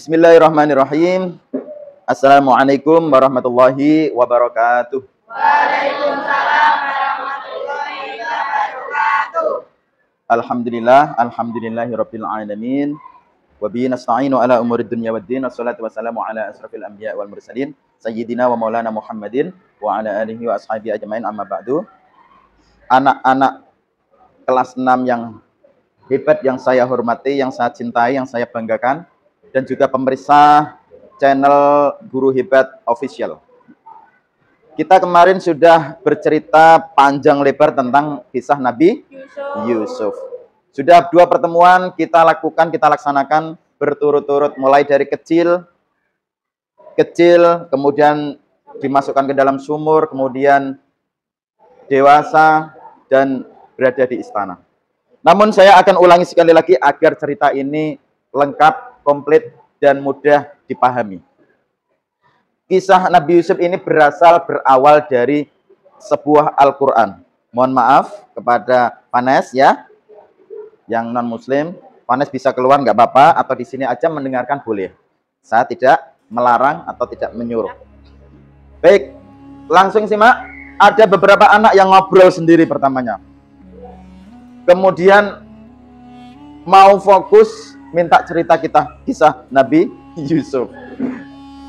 Bismillahirrahmanirrahim. Assalamualaikum warahmatullahi wabarakatuh. Waalaikumsalam warahmatullahi wabarakatuh. Alhamdulillahirabbil alamin. Wa bihi nasta'inu ala umurid dunya waddin. Wassalatu wassalamu ala asrafil anbiya wal mursalin sayyidina wa maulana Muhammadin wa ala alihi wa ashabihi ajmain, amma ba'du. Anak-anak kelas 6 yang hebat, yang saya hormati, yang saya cintai, yang saya banggakan, dan juga pemirsa channel Guru Hebat Official. Kita kemarin sudah bercerita panjang lebar tentang kisah Nabi Yusuf. Sudah 2 pertemuan kita laksanakan berturut-turut, mulai dari kecil, kemudian dimasukkan ke dalam sumur, kemudian dewasa, dan berada di istana. Namun saya akan ulangi sekali lagi agar cerita ini lengkap, komplit, dan mudah dipahami. Kisah Nabi Yusuf ini berawal dari sebuah Al-Quran. Mohon maaf kepada Vanes ya, yang non-muslim. Vanes bisa keluar nggak apa-apa, atau di sini aja mendengarkan boleh. Saya tidak melarang atau tidak menyuruh. Baik, langsung simak. Ada beberapa anak yang ngobrol sendiri pertamanya. Kemudian mau fokus minta cerita kisah Nabi Yusuf.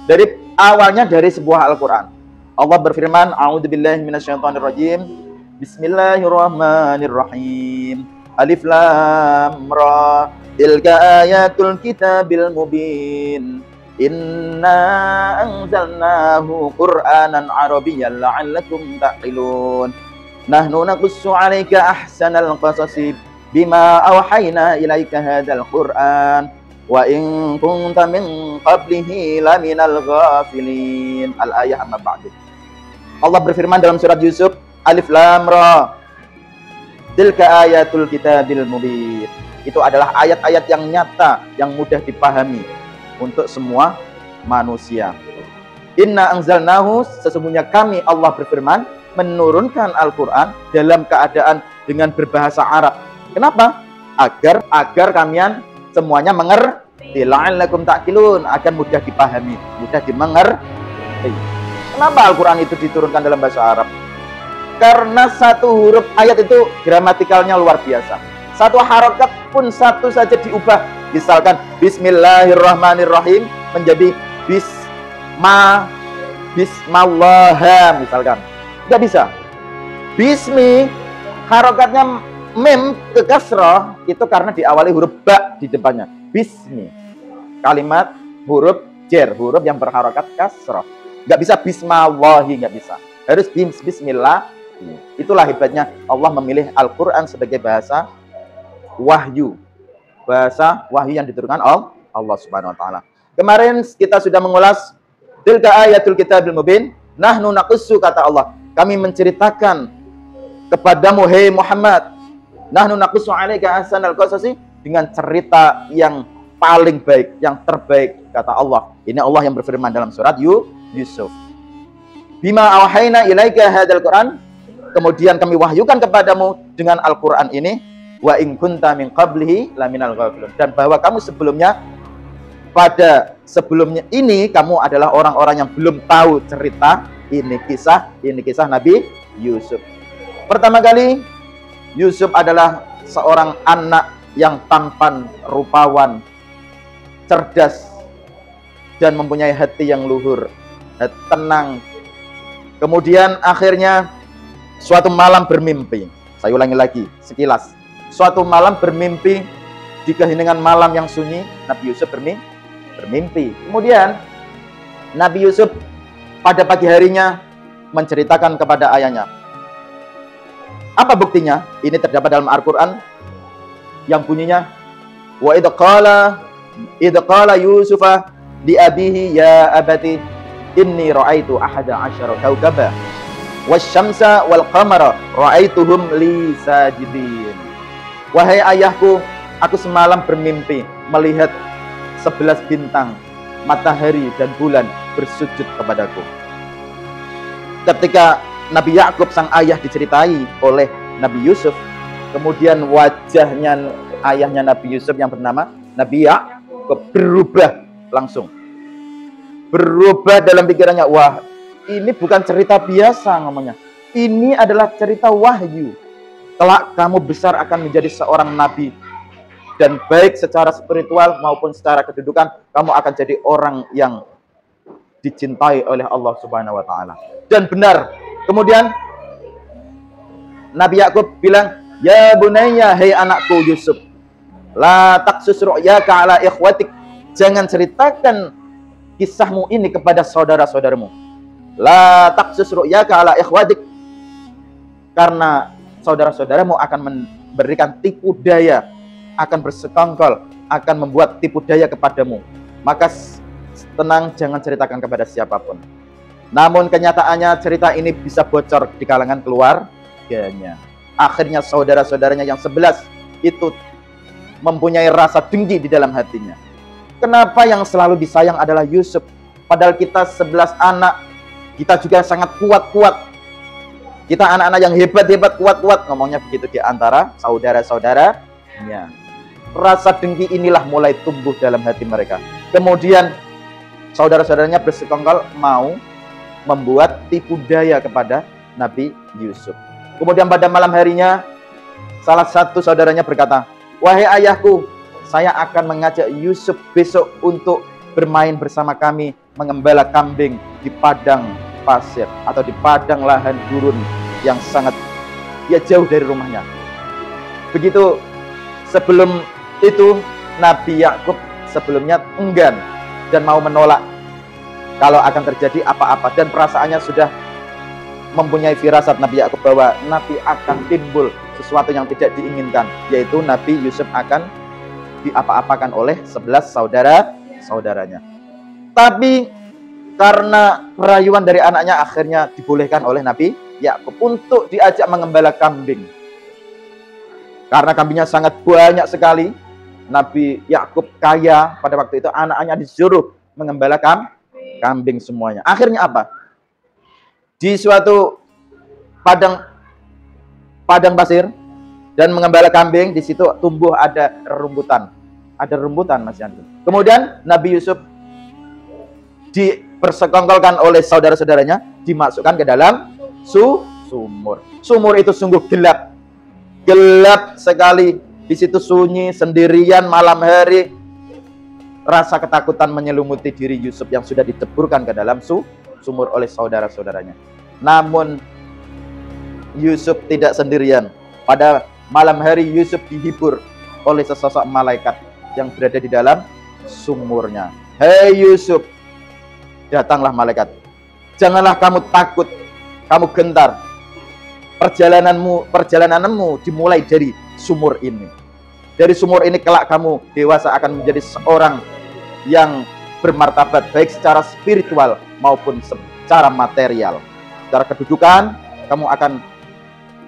Dari awalnya dari sebuah Al-Quran. Allah berfirman, A'udzubillahi minasyaitonirrajim. Bismillahirrahmanirrahim. Alif lam ra. Tilka ayatul kitabil mubin. Inna anzalnahu Qur'anan Arabiyyan la'allakum ta'qilun. Nahnu naqussu 'alaika ahsanal qasasi bima awhayna ilaika hadzal Qur'an wa in kunta min qablihi laminal ghafilin. Al-ayah amma ba'du. Allah berfirman dalam surat Yusuf, Alif lam ra. Tilka ayatul kitabil mubin. Itu adalah ayat-ayat yang nyata, yang mudah dipahami untuk semua manusia. Inna anzalnahu, sesungguhnya kami Allah berfirman menurunkan Al-Quran dalam keadaan dengan berbahasa Arab. Kenapa? Agar kalian semuanya mengerti. La'allakum ta'qilun, agar mudah dipahami, mudah dimengerti. Kenapa Al-Quran itu diturunkan dalam bahasa Arab? Karena satu huruf ayat itu gramatikalnya luar biasa. Satu harokat pun satu saja diubah. Misalkan Bismillahirrahmanirrahim menjadi Bismillah misalkan. Tidak bisa. Bismi harokatnya mim ke kasroh itu karena diawali huruf ba di depannya. Bismi. Kalimat huruf jer, huruf yang berharokat kasroh. Nggak bisa bismallahi, nggak bisa. Harus bismillah. Itulah hebatnya Allah memilih Al-Quran sebagai bahasa wahyu. Bahasa wahyu yang diturunkan Allah Subhanahu wa taala. Kemarin kita sudah mengulas tilka ayatul kitabil mubin. Nahnu naqussu, kata Allah, kami menceritakan kepadamu hai Muhammad. Nahnu naqussu 'alaika ahsanal qasasi, dengan cerita yang paling baik, yang terbaik, kata Allah. Ini Allah yang berfirman dalam surat Yusuf. Bima awhayna ilaika hadzal Qur'an, kemudian kami wahyukan kepadamu dengan Al-Qur'an ini. Wa in kunta min qablihi laminal ghafilun, dan bahwa kamu sebelumnya ini kamu adalah orang-orang yang belum tahu cerita ini, kisah Nabi Yusuf. Pertama kali Yusuf adalah seorang anak yang tampan, rupawan, cerdas, dan mempunyai hati yang luhur, tenang. Kemudian akhirnya suatu malam bermimpi. Saya ulangi lagi sekilas. Suatu malam bermimpi, di keheningan malam yang sunyi, Nabi Yusuf bermimpi. Kemudian Nabi Yusuf pada pagi harinya menceritakan kepada ayahnya. Apa buktinya? Ini terdapat dalam Al-Quran yang bunyinya, wa idh qala Yusufa li abihi ya abati inni ra'aitu ahada asyara kawkaba wasyamsa wal qamara ra'aituhum li sajidin. Wahai ayahku, aku semalam bermimpi melihat 11 bintang, matahari dan bulan bersujud kepadaku. Ketika Nabi Yakub sang ayah diceritai oleh Nabi Yusuf, kemudian wajahnya ayahnya Nabi Yusuf yang bernama Nabi Yakub berubah langsung berubah dalam pikirannya. Wah, ini bukan cerita biasa ngomongnya. Ini adalah cerita wahyu. Kelak kamu besar akan menjadi seorang nabi. Dan baik secara spiritual maupun secara kedudukan, kamu akan jadi orang yang dicintai oleh Allah Subhanahu wa taala. Dan benar. Kemudian Nabi Yakub bilang, "Ya bunayya, hei anakku Yusuf, la taqsus ru'yaka ala ikhwatik." Jangan ceritakan kisahmu ini kepada saudara-saudaramu. La taqsus ru'yaka ala ikhwatik. Karena saudara-saudaramu akan memberikan tipu daya, akan bersekongkol, akan membuat tipu daya kepadamu. Maka tenang, jangan ceritakan kepada siapapun. Namun kenyataannya cerita ini bisa bocor di kalangan keluarganya. Akhirnya saudara-saudaranya yang 11 itu mempunyai rasa dengki di dalam hatinya. Kenapa yang selalu disayang adalah Yusuf? Padahal kita 11 anak, kita juga sangat kuat-kuat. Kita anak-anak yang hebat-hebat, kuat-kuat. Ngomongnya begitu di antara saudara-saudaranya. Rasa dengki inilah mulai tumbuh dalam hati mereka. Kemudian saudara-saudaranya bersekongkol mau membuat tipu daya kepada Nabi Yusuf. Kemudian pada malam harinya, salah satu saudaranya berkata, "Wahai ayahku, saya akan mengajak Yusuf besok untuk bermain bersama kami mengembala kambing di padang pasir atau di padang lahan gurun yang sangat jauh dari rumahnya." Begitu sebelum itu Nabi Yakub sebelumnya enggan dan mau menolak kalau akan terjadi apa-apa, dan perasaannya sudah mempunyai firasat Nabi Yakub bahwa Nabi akan timbul sesuatu yang tidak diinginkan, yaitu Nabi Yusuf akan diapa-apakan oleh 11 saudara-saudaranya. Tapi karena rayuan dari anaknya, akhirnya dibolehkan oleh Nabi Yakub untuk diajak mengembala kambing. Karena kambingnya sangat banyak sekali, Nabi Yakub kaya pada waktu itu, anak-anaknya disuruh mengembala kambing semuanya. Akhirnya apa? Di suatu padang pasir dan mengembala kambing, di situ tumbuh ada rerumputan. Ada rerumputan, Mas Yandu. Kemudian Nabi Yusuf dipersekongkolkan oleh saudara-saudaranya, dimasukkan ke dalam sumur. Sumur itu sungguh gelap. Gelap sekali. Di situ sunyi, sendirian malam hari. Rasa ketakutan menyelimuti diri Yusuf yang sudah diteburkan ke dalam sumur oleh saudara-saudaranya. Namun Yusuf tidak sendirian. Pada malam hari Yusuf dihibur oleh sesosok malaikat yang berada di dalam sumurnya. "Hei Yusuf," datanglah malaikat, "janganlah kamu takut, kamu gentar. Perjalananmu dimulai dari sumur ini. Dari sumur ini kelak kamu dewasa akan menjadi seorang yang bermartabat, baik secara spiritual maupun secara material. Secara kedudukan, kamu akan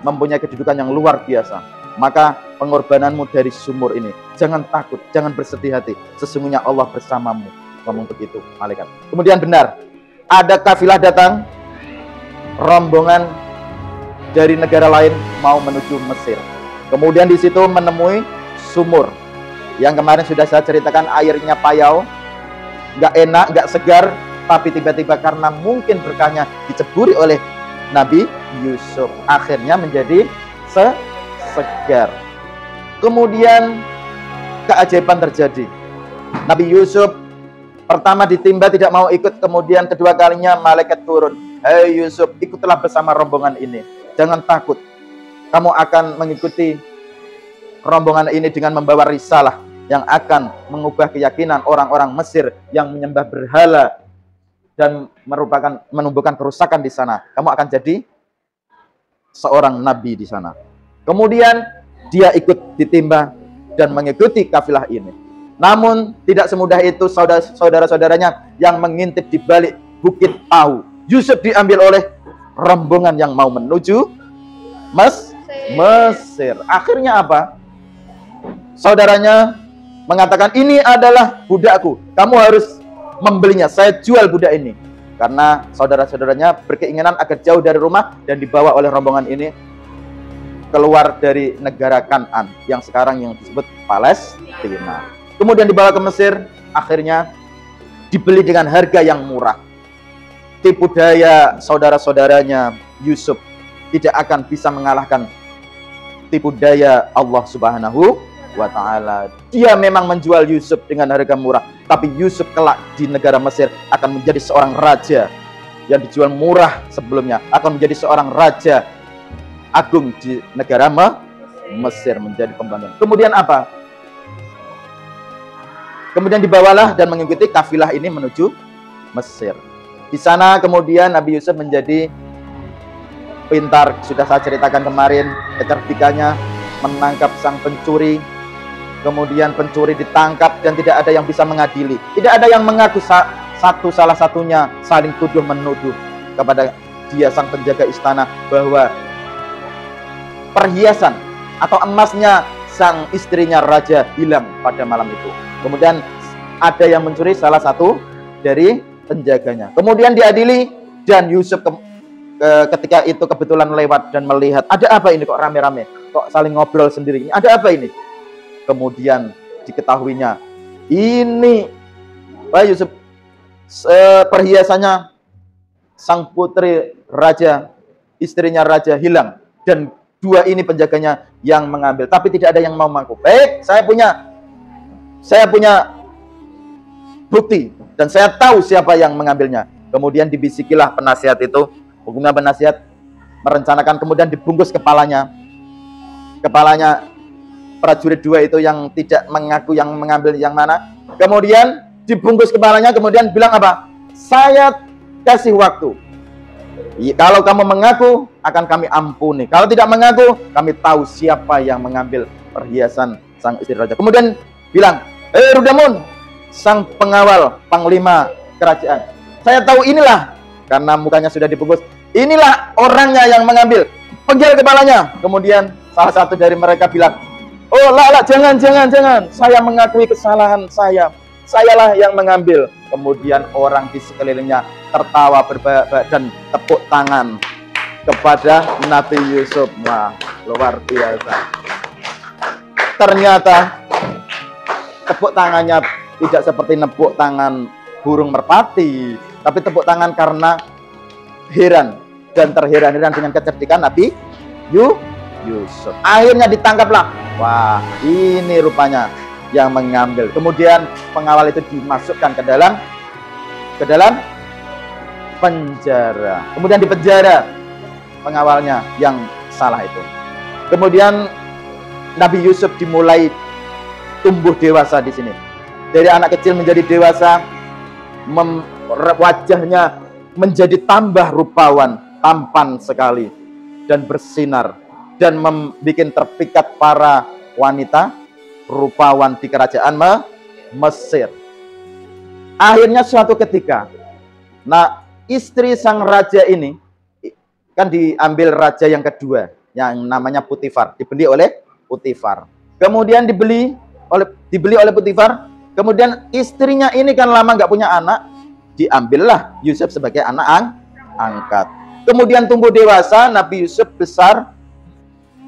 mempunyai kedudukan yang luar biasa. Maka pengorbananmu dari sumur ini, jangan takut, jangan bersedih hati. Sesungguhnya Allah bersamamu." Ngomong begitu malaikat. Kemudian benar, ada kafilah datang, rombongan dari negara lain mau menuju Mesir. Kemudian di situ menemui sumur yang kemarin sudah saya ceritakan, airnya payau, nggak enak, nggak segar, tapi tiba-tiba karena mungkin berkahnya diceburi oleh Nabi Yusuf, akhirnya menjadi segar. Kemudian keajaiban terjadi. Nabi Yusuf pertama ditimba tidak mau ikut, kemudian kedua kalinya malaikat turun. "Hei Yusuf, ikutlah bersama rombongan ini. Jangan takut. Kamu akan mengikuti rombongan ini dengan membawa risalah yang akan mengubah keyakinan orang-orang Mesir yang menyembah berhala dan menumbuhkan kerusakan di sana. Kamu akan jadi seorang nabi di sana." Kemudian dia ikut ditimba dan mengikuti kafilah ini. Namun tidak semudah itu saudara-saudaranya yang mengintip di balik bukit tahu. Yusuf diambil oleh rombongan yang mau menuju Mesir. Akhirnya apa? Saudaranya mengatakan, "Ini adalah budakku, kamu harus membelinya, saya jual budak ini." Karena saudara-saudaranya berkeinginan agar jauh dari rumah dan dibawa oleh rombongan ini keluar dari negara Kan'an yang sekarang yang disebut Palestina. Kemudian dibawa ke Mesir. Akhirnya dibeli dengan harga yang murah. Tipu daya saudara-saudaranya Yusuf tidak akan bisa mengalahkan tipu daya Allah Subhanahu wa ta'ala. Dia memang menjual Yusuf dengan harga murah, tapi Yusuf kelak di negara Mesir akan menjadi seorang raja yang dijual murah sebelumnya, akan menjadi seorang raja agung di negara Mesir, menjadi pembantu. Kemudian apa? Kemudian dibawalah dan mengikuti kafilah ini menuju Mesir. Di sana kemudian Nabi Yusuf menjadi pintar, sudah saya ceritakan kemarin, kecerdikannya menangkap sang pencuri. Kemudian pencuri ditangkap dan tidak ada yang bisa mengadili. Tidak ada yang mengaku salah satunya saling tuduh menuduh kepada dia sang penjaga istana bahwa perhiasan atau emasnya sang istrinya raja hilang pada malam itu. Kemudian ada yang mencuri salah satu dari penjaganya. Kemudian diadili dan Yusuf ketika itu kebetulan lewat dan melihat, ada apa ini kok rame-rame, kok saling ngobrol sendiri, ada apa ini? Kemudian diketahuinya, ini Pak Yusuf, perhiasannya sang putri raja, istrinya raja hilang, dan dua ini penjaganya yang mengambil, tapi tidak ada yang mau mengaku. Baik, saya punya bukti dan saya tahu siapa yang mengambilnya. Kemudian dibisikilah penasihat itu, hukumnya penasihat merencanakan, kemudian dibungkus kepalanya prajurit dua itu yang tidak mengaku yang mengambil yang mana. Kemudian dibungkus kepalanya, kemudian bilang apa? Saya kasih waktu. Kalau kamu mengaku, akan kami ampuni. Kalau tidak mengaku, kami tahu siapa yang mengambil perhiasan sang istri raja. Kemudian bilang, Rudamun, sang pengawal, panglima kerajaan, saya tahu inilah, karena mukanya sudah dibungkus, inilah orangnya yang mengambil. Pegel kepalanya. Kemudian salah satu dari mereka bilang, oh lah, jangan, saya mengakui kesalahan saya, sayalah yang mengambil. Kemudian orang di sekelilingnya tertawa berbahak-bahak dan tepuk tangan kepada Nabi Yusuf. Wah, luar biasa. Ternyata tepuk tangannya tidak seperti nepuk tangan burung merpati, tapi tepuk tangan karena heran dan terheran-heran dengan kecerdikan Nabi Yusuf. Akhirnya ditangkaplah. Wah, ini rupanya yang mengambil. Kemudian pengawal itu dimasukkan ke dalam penjara. Kemudian dipenjara pengawalnya yang salah itu. Kemudian Nabi Yusuf dimulai tumbuh dewasa di sini. Dari anak kecil menjadi dewasa, wajahnya menjadi tambah rupawan, tampan sekali dan bersinar, dan membuat terpikat para wanita rupawan di kerajaan Mesir. Akhirnya suatu ketika, nah istri sang raja ini kan diambil raja yang kedua yang namanya Potifar, dibeli oleh Potifar. Kemudian dibeli oleh Potifar. Kemudian istrinya ini kan lama nggak punya anak, diambillah Yusuf sebagai anak angkat. Kemudian tumbuh dewasa, Nabi Yusuf besar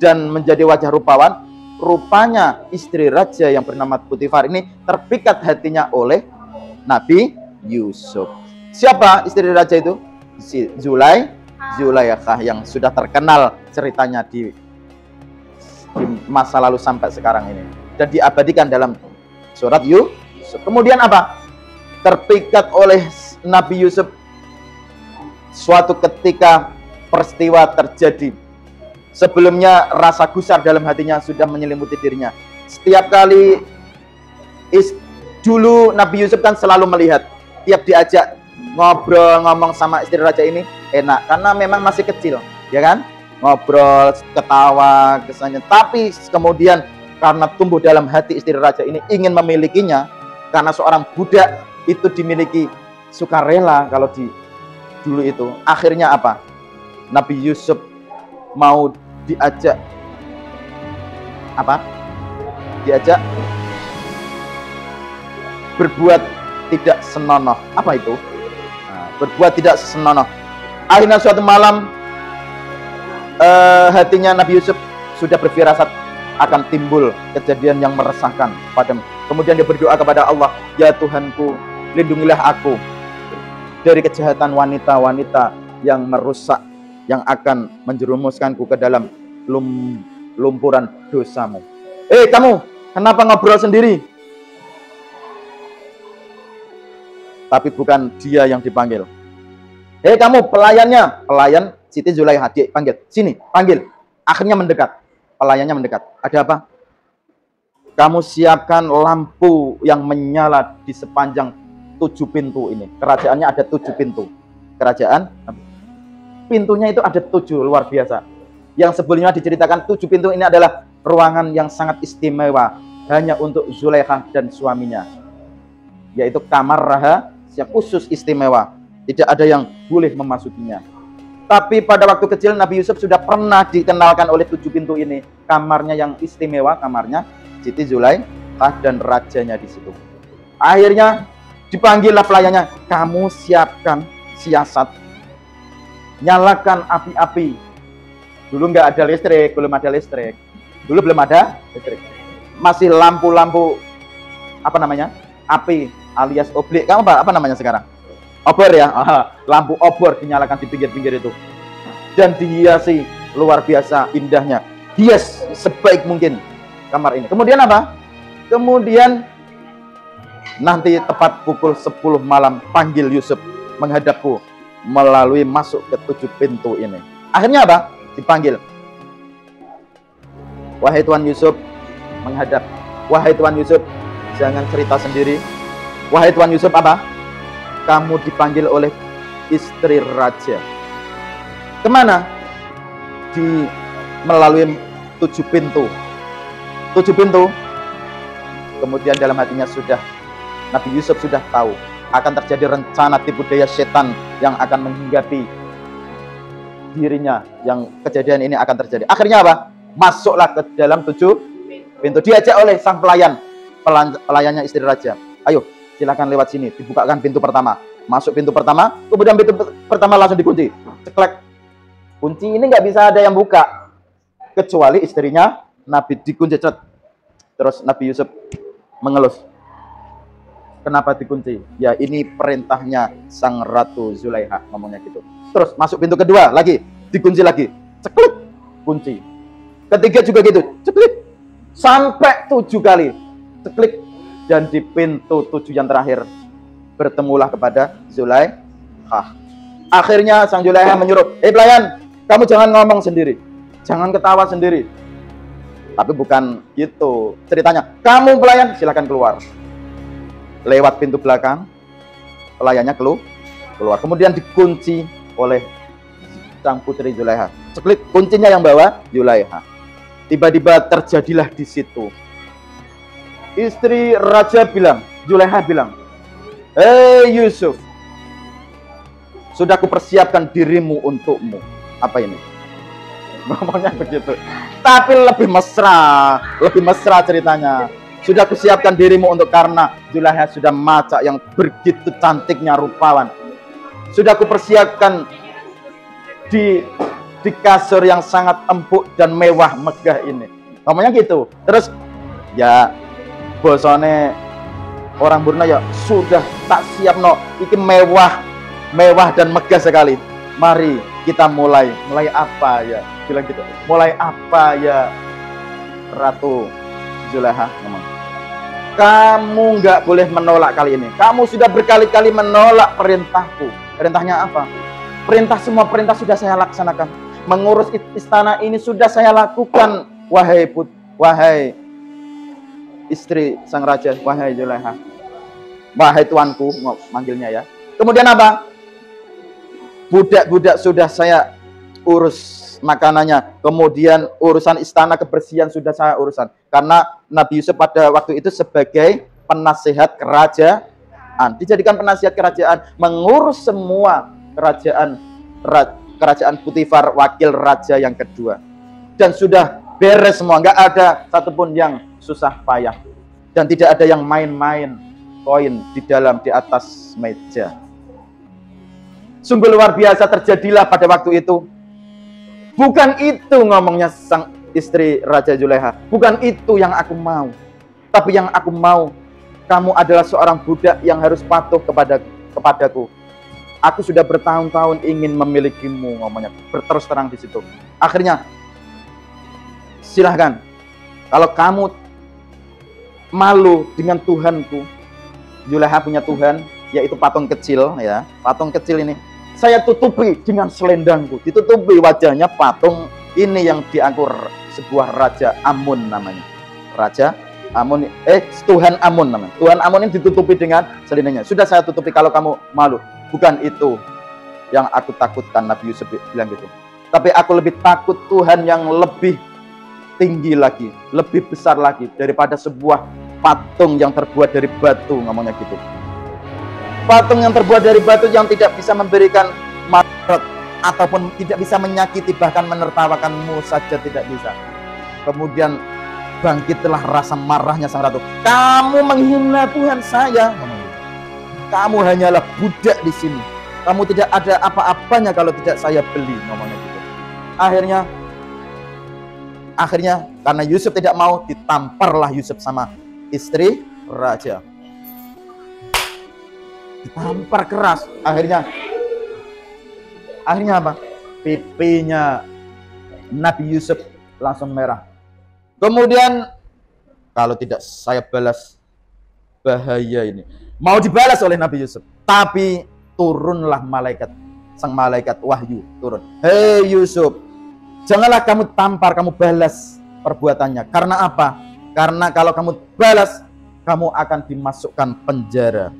dan menjadi wajah rupawan. Rupanya istri raja yang bernama Potifar ini terpikat hatinya oleh Nabi Yusuf. Siapa istri raja itu? Si Zulaikha yang sudah terkenal ceritanya di masa lalu sampai sekarang ini, dan diabadikan dalam surat Yusuf. Kemudian apa? Terpikat oleh Nabi Yusuf. Suatu ketika peristiwa terjadi. Sebelumnya rasa gusar dalam hatinya sudah menyelimuti dirinya. Setiap kali dulu Nabi Yusuf kan selalu melihat, tiap diajak ngobrol ngomong sama istri raja ini enak karena memang masih kecil, ya kan? Ngobrol, ketawa, kesannya. Tapi kemudian karena tumbuh dalam hati istri raja ini ingin memilikinya, karena seorang budak itu dimiliki sukarela kalau di dulu itu. Akhirnya apa? Nabi Yusuf mau diajak apa? Diajak berbuat tidak senonoh. Apa itu? Nah, berbuat tidak senonoh. Akhirnya suatu malam hatinya Nabi Yusuf sudah berfirasat akan timbul kejadian yang meresahkan padamu. Kemudian dia berdoa kepada Allah, ya Tuhanku, lindungilah aku dari kejahatan wanita-wanita yang merusak, yang akan menjerumuskanku ke dalam lumpuran dosamu. Kamu, kenapa ngobrol sendiri? Tapi bukan dia yang dipanggil. Kamu, pelayannya, pelayan Siti Zulaiha dipanggil. Sini, panggil. Akhirnya mendekat. Pelayannya mendekat. Ada apa? Kamu siapkan lampu yang menyala di sepanjang 7 pintu ini. Kerajaannya ada 7 pintu. Kerajaan, pintunya itu ada 7, luar biasa. Yang sebelumnya diceritakan 7 pintu ini adalah ruangan yang sangat istimewa. Hanya untuk Zulaiha dan suaminya. Yaitu kamar rahasia khusus istimewa. Tidak ada yang boleh memasukinya. Tapi pada waktu kecil Nabi Yusuf sudah pernah dikenalkan oleh 7 pintu ini. Kamarnya yang istimewa, kamarnya Siti Zulaiha dan rajanya di situ. Akhirnya dipanggillah pelayannya, kamu siapkan siasat, nyalakan api-api. Dulu nggak ada listrik, belum ada listrik. Dulu belum ada listrik. Masih lampu-lampu apa namanya? Api alias oblik. Kamu apa namanya sekarang? Obor ya. Lampu obor dinyalakan di pinggir-pinggir itu. Dan dihiasi luar biasa indahnya. Hias sebaik mungkin kamar ini. Kemudian apa? Kemudian nanti tepat pukul 10 malam panggil Yusuf menghadapku melalui masuk ke 7 pintu ini. Akhirnya apa? Dipanggil. Wahai Tuan Yusuf, menghadap. Wahai Tuan Yusuf, jangan cerita sendiri. Wahai Tuan Yusuf, apa? Kamu dipanggil oleh istri raja. Kemana? Melalui 7 pintu. 7 pintu. Kemudian dalam hatinya Nabi Yusuf sudah tahu akan terjadi rencana tipu daya setan yang akan menghinggapi dirinya, yang kejadian ini akan terjadi. Akhirnya apa? Masuklah ke dalam 7 pintu. Diajak oleh sang pelayannya istri raja. Ayo, silakan lewat sini. Dibukakan pintu pertama. Masuk pintu pertama, kemudian pintu pertama langsung dikunci. Ceklek. Kunci ini nggak bisa ada yang buka kecuali istrinya Nabi, dikunci. Terus Nabi Yusuf mengelus. Kenapa dikunci? Ya, ini perintahnya sang Ratu Zulaiha, ngomongnya gitu. Terus masuk pintu kedua lagi, dikunci lagi. Ceklek, kunci. Ketiga juga gitu, ceklek. Sampai 7 kali. Ceklek. Dan di pintu 7 yang terakhir bertemulah kepada Zulaiha. Akhirnya sang Zulaiha menyuruh, pelayan, kamu jangan ngomong sendiri. Jangan ketawa sendiri. Tapi bukan gitu ceritanya. Kamu pelayan, silakan keluar. Lewat pintu belakang, pelayannya keluar. Kemudian dikunci oleh sang putri Zulaiha. Ceklik, kuncinya yang bawa Zulaiha. Tiba-tiba terjadilah di situ. Istri raja bilang, Zulaiha bilang, hei Yusuf, sudah kupersiapkan dirimu untukmu. Apa ini? Ngomongnya begitu. Tapi lebih mesra ceritanya. Sudah kusiapkan dirimu untuk, karena Zulaiha sudah maca yang begitu cantiknya rupawan. Sudah kupersiapkan di kasur yang sangat empuk dan mewah megah ini. Ngomongnya gitu. Terus ya bosone orang Brunei ya, sudah tak siap no, iki mewah dan megah sekali. Mari kita mulai apa ya? Bilang gitu. Mulai apa ya Ratu Zulaiha ngomong. Kamu nggak boleh menolak kali ini. Kamu sudah berkali-kali menolak perintahku. Perintahnya apa? Semua perintah sudah saya laksanakan. Mengurus istana ini sudah saya lakukan. Wahai istri sang raja, wahai Zulaiha. Wahai tuanku, manggilnya ya. Kemudian apa? Budak-budak sudah saya urus makanannya. Kemudian urusan istana, kebersihan sudah saya urusan. Karena Nabi Yusuf pada waktu itu sebagai penasihat kerajaan. Dijadikan penasihat kerajaan. Mengurus semua kerajaan Putifar, wakil raja yang kedua. Dan sudah beres semua. Nggak ada satupun yang susah payah. Dan tidak ada yang main-main koin di atas meja. Sungguh luar biasa terjadilah pada waktu itu. Bukan itu ngomongnya sang istri Raja Zulaiha. Bukan itu yang aku mau. Tapi yang aku mau, Kamu adalah seorang budak yang harus patuh kepadaku. Aku sudah bertahun-tahun ingin memilikimu, ngomongnya berterus terang di situ. Akhirnya, silahkan. Kalau kamu malu dengan Tuhanku, Zulaiha punya Tuhan, yaitu patung kecil, ya. Patung kecil ini saya tutupi dengan selendangku. Ditutupi wajahnya patung ini yang diangkur sebuah Raja Amun namanya. Raja Amun, Tuhan Amun namanya. Tuhan Amun ini ditutupi dengan selendangnya. Sudah saya tutupi, kalau kamu malu. Bukan itu yang aku takutkan, Nabi Yusuf bilang gitu. Tapi aku lebih takut Tuhan yang lebih tinggi lagi, lebih besar lagi daripada sebuah patung yang terbuat dari batu, ngomongnya gitu. Patung yang terbuat dari batu yang tidak bisa memberikan madarat ataupun tidak bisa menyakiti, bahkan menertawakanmu saja tidak bisa. Kemudian bangkitlah rasa marahnya sang ratu. Kamu menghina Tuhan saya. Kamu hanyalah budak di sini. Kamu tidak ada apa-apanya kalau tidak saya beli, ngomongnya gitu. Akhirnya karena Yusuf tidak mau, ditamparlah Yusuf sama istri raja. Ditampar keras. Akhirnya apa? Pipinya Nabi Yusuf langsung merah. Kemudian, kalau tidak saya balas, bahaya ini. Mau dibalas oleh Nabi Yusuf. Tapi turunlah sang malaikat wahyu turun. Hei Yusuf, janganlah kamu tampar, kamu balas perbuatannya. Karena apa? Karena kalau kamu balas, kamu akan dimasukkan penjara.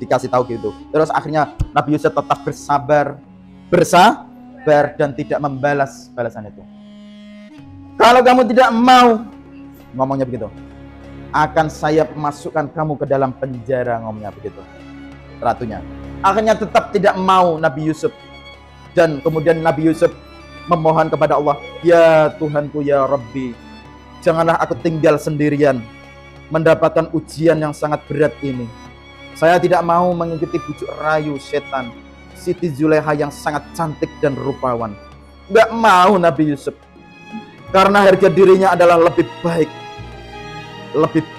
Dikasih tahu gitu. Terus akhirnya Nabi Yusuf tetap bersabar dan tidak membalas balasan itu. Kalau kamu tidak mau, ngomongnya begitu, akan saya masukkan kamu ke dalam penjara, ngomongnya begitu ratunya. Akhirnya tetap tidak mau Nabi Yusuf. Dan kemudian Nabi Yusuf memohon kepada Allah, ya Tuhanku, ya Rabbi, janganlah aku tinggal sendirian mendapatkan ujian yang sangat berat ini. Saya tidak mau mengikuti bujuk rayu setan Siti Zulaiha yang sangat cantik dan rupawan. Nggak mau Nabi Yusuf, karena harga dirinya adalah lebih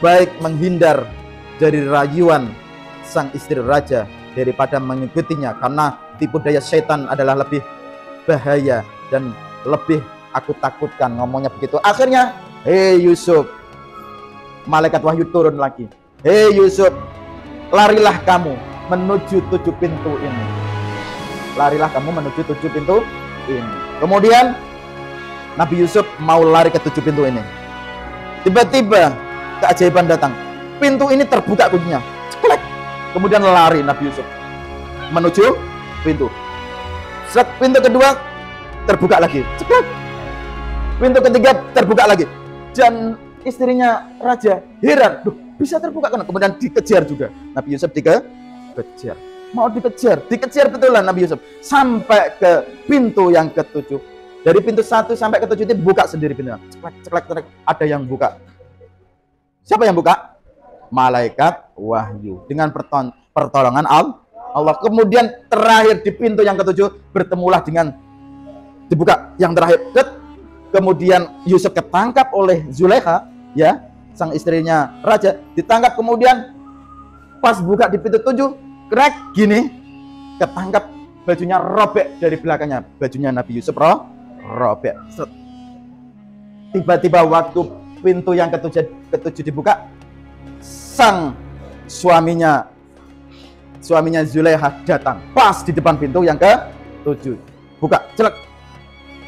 baik menghindar dari rayuan sang istri raja daripada mengikutinya, karena tipu daya setan adalah lebih bahaya dan lebih aku takutkan, ngomongnya begitu. Akhirnya, hei Yusuf, malaikat wahyu turun lagi. Hei Yusuf, larilah kamu menuju 7 pintu ini. Larilah kamu menuju 7 pintu ini. Kemudian Nabi Yusuf mau lari ke 7 pintu ini. Tiba-tiba keajaiban datang. Pintu ini terbuka kuncinya. Ceklek. Kemudian lari Nabi Yusuf menuju pintu. Pintu kedua terbuka lagi. Ceklek. Pintu ketiga terbuka lagi. Dan istrinya raja heran. Duh, bisa terbuka kan? Kemudian dikejar juga. Nabi Yusuf dikejar. Mau dikejar betulan Nabi Yusuf. Sampai ke pintu yang ke-7. Dari pintu 1 sampai ke 7 itu buka sendiri pintunya. Ceklek. Ada yang buka. Siapa yang buka? Malaikat wahyu. Dengan pertolongan Allah. Kemudian terakhir di pintu yang ke-7 bertemulah dengan dibuka yang terakhir. Kemudian Yusuf ketangkap oleh Zulaiha, ya, sang istrinya raja, ditangkap. Kemudian pas buka di pintu 7, krek gini, ketangkap, bajunya robek dari belakangnya. Bajunya Nabi Yusuf robek. Tiba-tiba waktu pintu yang ke-7 dibuka, sang suaminya Zulaiha datang pas di depan pintu yang ke-7. Buka, celek.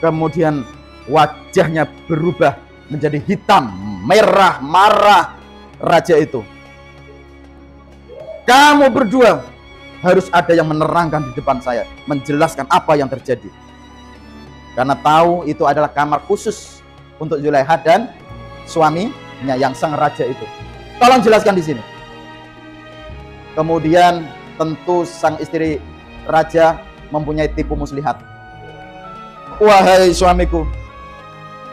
Kemudian wajahnya berubah menjadi hitam, merah, marah raja itu. Kamu berdua harus ada yang menerangkan di depan saya, menjelaskan apa yang terjadi. Karena tahu itu adalah kamar khusus untuk Zulaiha dan suaminya yang sang raja itu. Tolong jelaskan di sini. Kemudian tentu sang istri raja mempunyai tipu muslihat. Wahai suamiku,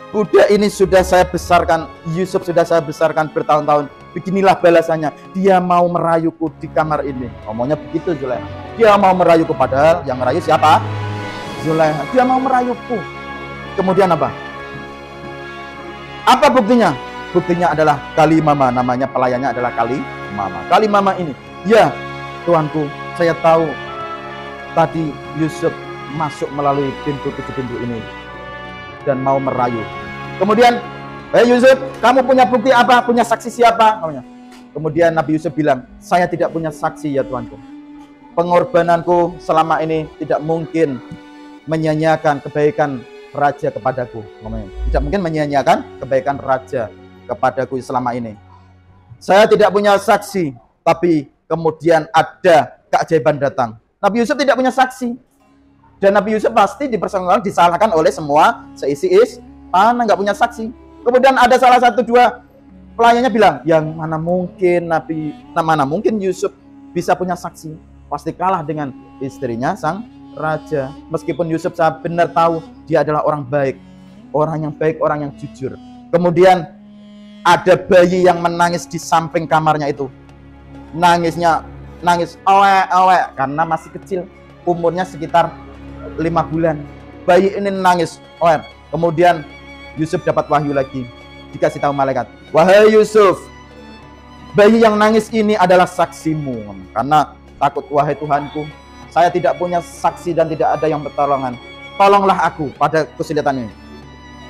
budak ini sudah saya besarkan, Yusuf sudah saya besarkan bertahun-tahun. Beginilah balasannya. Dia mau merayuku di kamar ini. Ngomongnya begitu Zulaiha. Dia mau merayuku, padahal yang merayu siapa? Zulaiha. Dia mau merayuku. Kemudian apa? Apa buktinya? Buktinya adalah Kalimama, namanya pelayannya adalah Kalimama. mama. Kali mama ini, ya Tuanku, saya tahu tadi Yusuf masuk melalui pintu 7 pintu ini dan mau merayu. Kemudian, Yusuf, kamu punya bukti apa? Punya saksi siapa? Kemudian Nabi Yusuf bilang, saya tidak punya saksi ya Tuanku. Pengorbananku selama ini tidak mungkin menyanyiakan kebaikan raja kepadaku. Tidak mungkin menyanyiakan kebaikan raja kepadaku selama ini. Saya tidak punya saksi, tapi kemudian ada keajaiban datang. Nabi Yusuf tidak punya saksi. Dan Nabi Yusuf pasti disalahkan oleh semua seisi istana, nggak punya saksi. Kemudian ada salah satu 2 pelayannya bilang, yang mana mungkin Yusuf bisa punya saksi. Pasti kalah dengan istrinya sang raja. Meskipun Yusuf benar tahu dia adalah orang baik, orang yang baik, orang yang jujur. Kemudian ada bayi yang menangis di samping kamarnya itu. Nangis owek karena masih kecil, umurnya sekitar 5 bulan. Bayi ini nangis owek. Kemudian Yusuf dapat wahyu lagi, dikasih tahu malaikat, wahai Yusuf, bayi yang nangis ini adalah saksimu. Karena takut, wahai Tuhanku, saya tidak punya saksi dan tidak ada yang pertolongan. Tolonglah aku pada kesulitan ini.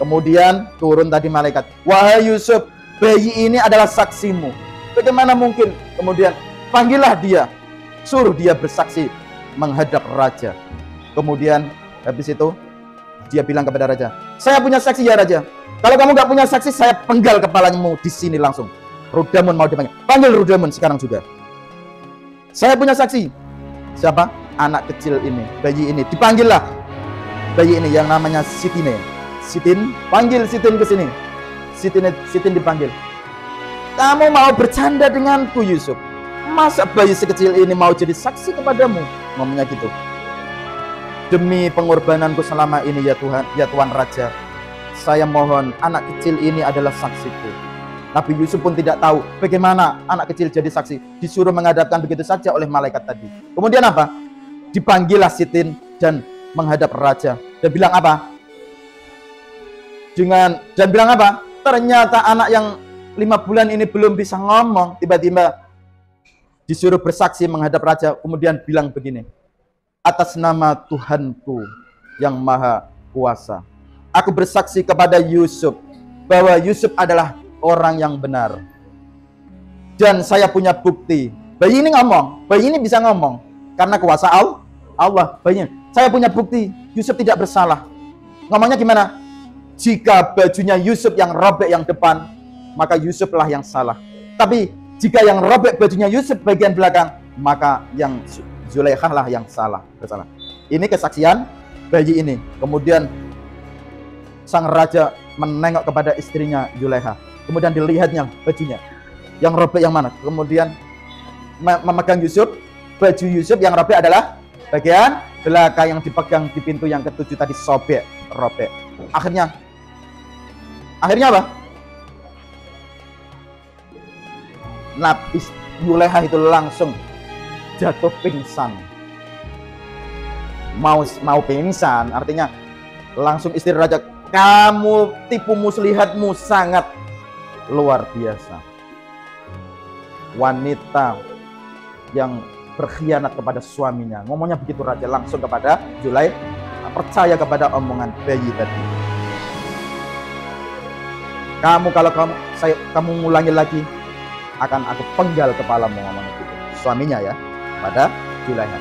Kemudian turun tadi malaikat, wahai Yusuf, bayi ini adalah saksimu. Bagaimana mungkin? Kemudian panggillah dia, suruh dia bersaksi menghadap raja. Kemudian habis itu dia bilang kepada raja, saya punya saksi ya raja. Kalau kamu nggak punya saksi, saya penggal kepalamu di sini langsung. Rudamun mau dipanggil, panggil Rudamun sekarang juga. Saya punya saksi. Siapa? Anak kecil ini, bayi ini. Dipanggillah bayi ini yang namanya Sitine. Sitin, panggil Sitin ke sini. Sitin dipanggil. Kamu mau bercanda denganku Yusuf? Masa bayi sekecil ini mau jadi saksi kepadamu? Ngomongnya gitu. Demi pengorbananku selama ini ya Tuhan, ya Tuan Raja, saya mohon anak kecil ini adalah saksiku. Nabi Yusuf pun tidak tahu bagaimana anak kecil jadi saksi. Disuruh menghadapkan begitu saja oleh malaikat tadi. Kemudian apa? Dipanggillah Sitin dan menghadap raja. Dan bilang apa? Dan bilang apa? Ternyata anak yang 5 bulan ini belum bisa ngomong. Tiba-tiba disuruh bersaksi menghadap raja. Kemudian bilang begini, atas nama Tuhanku yang Maha Kuasa, aku bersaksi kepada Yusuf bahwa Yusuf adalah orang yang benar. Dan saya punya bukti. Bayi ini ngomong, bayi ini bisa ngomong karena kuasa Allah. Bayinya, saya punya bukti Yusuf tidak bersalah. Ngomongnya gimana? Jika bajunya Yusuf yang robek yang depan, maka Yusuflah yang salah. Tapi jika yang robek bajunya Yusuf bagian belakang, maka yang Zulaikha lah yang bersalah. Ini kesaksian bayi ini. Kemudian sang raja menengok kepada istrinya Zulaikha. Kemudian dilihatnya bajunya yang robek yang mana. Kemudian memegang Yusuf. Baju Yusuf yang robek adalah bagian belakang yang dipegang di pintu yang ke-7 tadi robek. Akhirnya apa? Nabi Zulaikha itu langsung jatuh pingsan. Mau pingsan, artinya langsung istri raja, kamu tipu muslihatmu sangat luar biasa. Wanita yang berkhianat kepada suaminya. Ngomongnya begitu raja langsung kepada Zulaikha, percaya kepada omongan bayi tadi. Kalau kamu ngulangi lagi, akan aku penggal kepalamu, ngomongnya gitu. Suaminya ya, pada Zulaikha.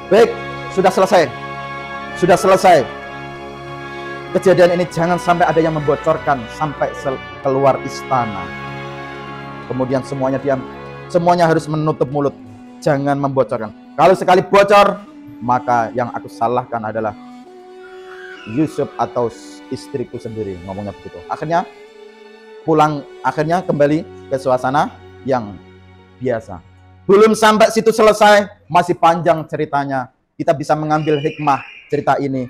Baik, sudah selesai. Kejadian ini jangan sampai ada yang membocorkan sampai keluar istana. Kemudian semuanya diam, semuanya harus menutup mulut, jangan membocorkan. Kalau sekali bocor, maka yang aku salahkan adalah Yusuf atau istriku sendiri, ngomongnya begitu. Akhirnya kembali ke suasana yang biasa. Belum sampai situ selesai, masih panjang ceritanya. Kita bisa mengambil hikmah cerita ini.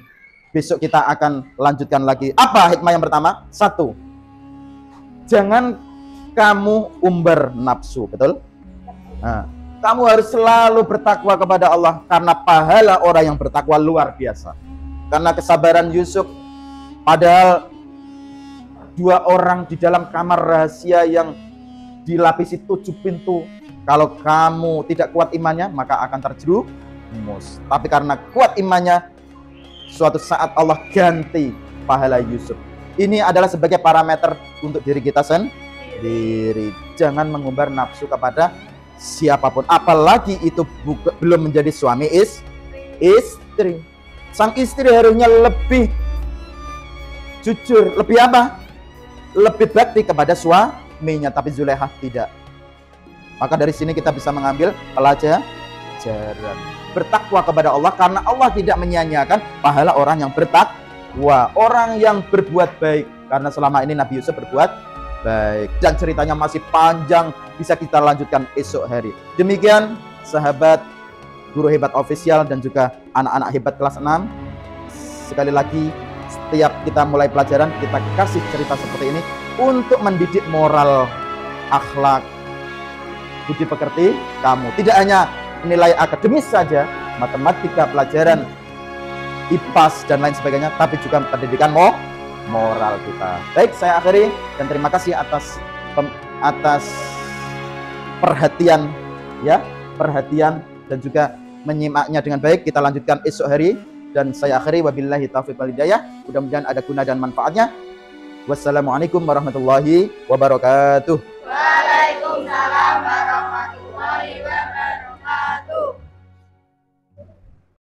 Besok kita akan lanjutkan lagi. Apa hikmah yang pertama? 1. Jangan kamu umbar nafsu, betul? Nah, kamu harus selalu bertakwa kepada Allah, karena pahala orang yang bertakwa luar biasa. Karena kesabaran Yusuf, padahal 2 orang di dalam kamar rahasia yang dilapisi 7 pintu, Kalau kamu tidak kuat imannya, maka akan terjerumus. Tapi karena kuat imannya, suatu saat Allah ganti pahala Yusuf. Ini adalah sebagai parameter untuk diri kita sendiri. Jangan mengumbar nafsu kepada siapapun, apalagi itu belum menjadi suami istri. Sang istri harusnya lebih jujur, lebih apa? Lebih bakti kepada suaminya, tapi Zulaikha tidak. Maka dari sini kita bisa mengambil pelajaran. Bertakwa kepada Allah, karena Allah tidak menyia-nyiakan pahala orang yang bertakwa, orang yang berbuat baik. Karena selama ini Nabi Yusuf berbuat baik. Dan ceritanya masih panjang, bisa kita lanjutkan esok hari. Demikian sahabat Guru Hebat Official dan juga anak-anak hebat kelas 6. Sekali lagi, setiap kita mulai pelajaran, kita kasih cerita seperti ini untuk mendidik moral, akhlak, budi pekerti kamu. Tidak hanya nilai akademis saja, matematika, pelajaran IPAS dan lain sebagainya, tapi juga pendidikan moral kita. Baik, saya akhiri dan terima kasih atas perhatian dan juga menyimaknya dengan baik. Kita lanjutkan esok hari dan saya akhiri wabillahi taufiq wal hidayah. Mudah-mudahan ada guna dan manfaatnya. Wassalamualaikum warahmatullahi wabarakatuh. Waalaikumsalam warahmatullahi wabarakatuh.